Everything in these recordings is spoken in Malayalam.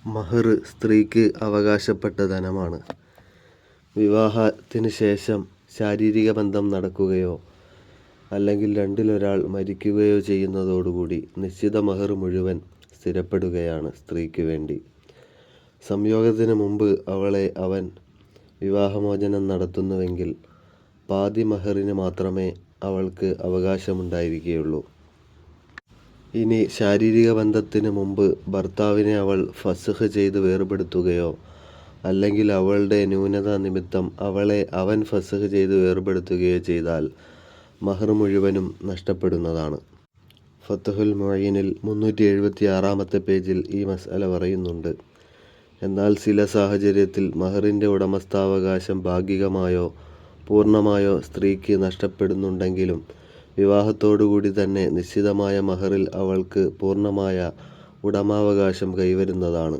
മഹർ സ്ത്രീക്ക് അവകാശപ്പെട്ട ധനമാണ്. വിവാഹത്തിന് ശേഷം ശാരീരിക ബന്ധം നടക്കുകയോ അല്ലെങ്കിൽ രണ്ടിലൊരാൾ മരിക്കുകയോ ചെയ്യുന്നതോടുകൂടി നിശ്ചിത മഹർ മുഴുവൻ സ്ഥിരപ്പെടുകയാണ് സ്ത്രീക്ക് വേണ്ടി. സംയോഗത്തിന് മുമ്പ് അവൻ വിവാഹമോചനം നടത്തുന്നുവെങ്കിൽ പാതി മഹറിന് മാത്രമേ അവൾക്ക് അവകാശമുണ്ടായിരിക്കുകയുള്ളൂ. ഇനി ശാരീരിക ബന്ധത്തിന് മുമ്പ് ഭർത്താവിനെ അവൾ ഫസ്ഖ് ചെയ്ത് വേർപെടുത്തുകയോ അല്ലെങ്കിൽ അവളുടെ ന്യൂനത നിമിത്തം അവൻ ഫസ്ഖ് ചെയ്ത് വേർപെടുത്തുകയോ ചെയ്താൽ മഹർ മുഴുവനും നഷ്ടപ്പെടുന്നതാണ്. ഫത്ഹുൽ മുഈനിൽ 376-ാമത്തെ പേജിൽ ഈ മസ്അല പറയുന്നുണ്ട്. എന്നാൽ ചില സാഹചര്യത്തിൽ മഹറിൻ്റെ ഉടമസ്ഥാവകാശം ഭാഗികമായോ പൂർണ്ണമായോ സ്ത്രീക്ക് നഷ്ടപ്പെടുന്നുണ്ടെങ്കിലും വിവാഹത്തോടുകൂടി തന്നെ നിശ്ചിതമായ മഹറിൽ അവൾക്ക് പൂർണ്ണമായ ഉടമാവകാശം കൈവരുന്നതാണ്.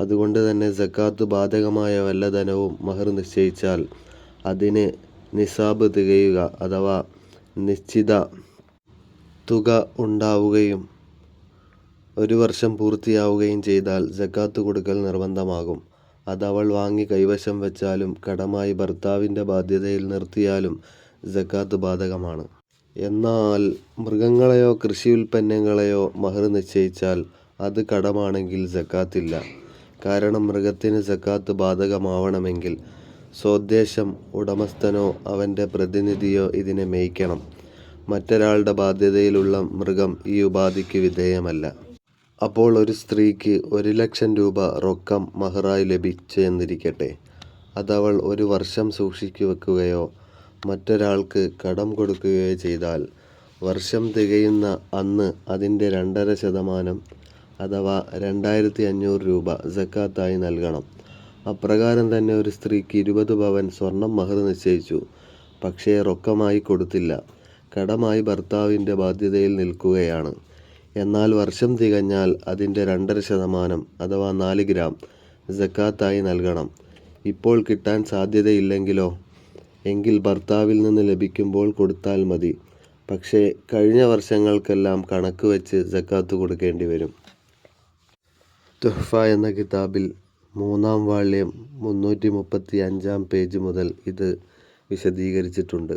അതുകൊണ്ട് തന്നെ സക്കാത്ത് ബാധകമായ വല്ല ധനവും മഹർ നിശ്ചയിച്ചാൽ അതിന് നിസാബ് തികയുക അഥവാ നിശ്ചിത തുക ഉണ്ടാവുകയും 1 വർഷം പൂർത്തിയാവുകയും ചെയ്താൽ സക്കാത്ത് കൊടുക്കൽ നിർബന്ധമാകും. അതവൾ വാങ്ങി കൈവശം വച്ചാലും കടമായി ഭർത്താവിൻ്റെ ബാധ്യതയിൽ നിർത്തിയാലും സക്കാത്ത് ബാധകമാണ്. എന്നാൽ മൃഗങ്ങളെയോ കൃഷി ഉൽപ്പന്നങ്ങളെയോ മഹർ നിശ്ചയിച്ചാൽ അത് കടമാണെങ്കിൽ സക്കാത്തില്ല. കാരണം മൃഗത്തിന് സക്കാത്ത് ബാധകമാവണമെങ്കിൽ സ്വോദ്ദേശം ഉടമസ്ഥനോ അവൻ്റെ പ്രതിനിധിയോ ഇതിനെ മേയ്ക്കണം. മറ്റൊരാളുടെ ബാധ്യതയിലുള്ള മൃഗം ഈ ഉപാധിക്ക് വിധേയമല്ല. അപ്പോൾ ഒരു സ്ത്രീക്ക് 1,00,000 രൂപ റൊക്കം മഹറായി ലഭിച്ചെന്നിരിക്കട്ടെ. അതവൾ 1 വർഷം സൂക്ഷിച്ചു വെക്കുകയോ മറ്റൊരാൾക്ക് കടം കൊടുക്കുകയോ ചെയ്താൽ വർഷം തികയുന്ന അന്ന് അതിൻ്റെ 2.5% അഥവാ 2,500 രൂപ സക്കാത്തായി നൽകണം. അപ്രകാരം തന്നെ ഒരു സ്ത്രീക്ക് 20 പവൻ സ്വർണം മഹർ നിശ്ചയിച്ചു, പക്ഷേ റൊക്കമായി കൊടുത്തില്ല. കടമായി ഭർത്താവിൻ്റെ ബാധ്യതയിൽ നിൽക്കുകയാണ്. എന്നാൽ വർഷം തികഞ്ഞാൽ അതിൻ്റെ 2.5% അഥവാ 4 ഗ്രാം സക്കാത്തായി നൽകണം. ഇപ്പോൾ കിട്ടാൻ സാധ്യതയില്ലെങ്കിലോ എങ്കിൽ ഭർത്താവിൽ നിന്ന് ലഭിക്കുമ്പോൾ കൊടുത്താൽ മതി. പക്ഷേ കഴിഞ്ഞ വർഷങ്ങൾക്കെല്ലാം കണക്ക് വെച്ച് സക്കാത്ത് കൊടുക്കേണ്ടി വരും. തുഹ്ഫ എന്ന കിതാബിൽ 3-ാം വാള്യം 335-ാം പേജ് മുതൽ ഇത് വിശദീകരിച്ചിട്ടുണ്ട്.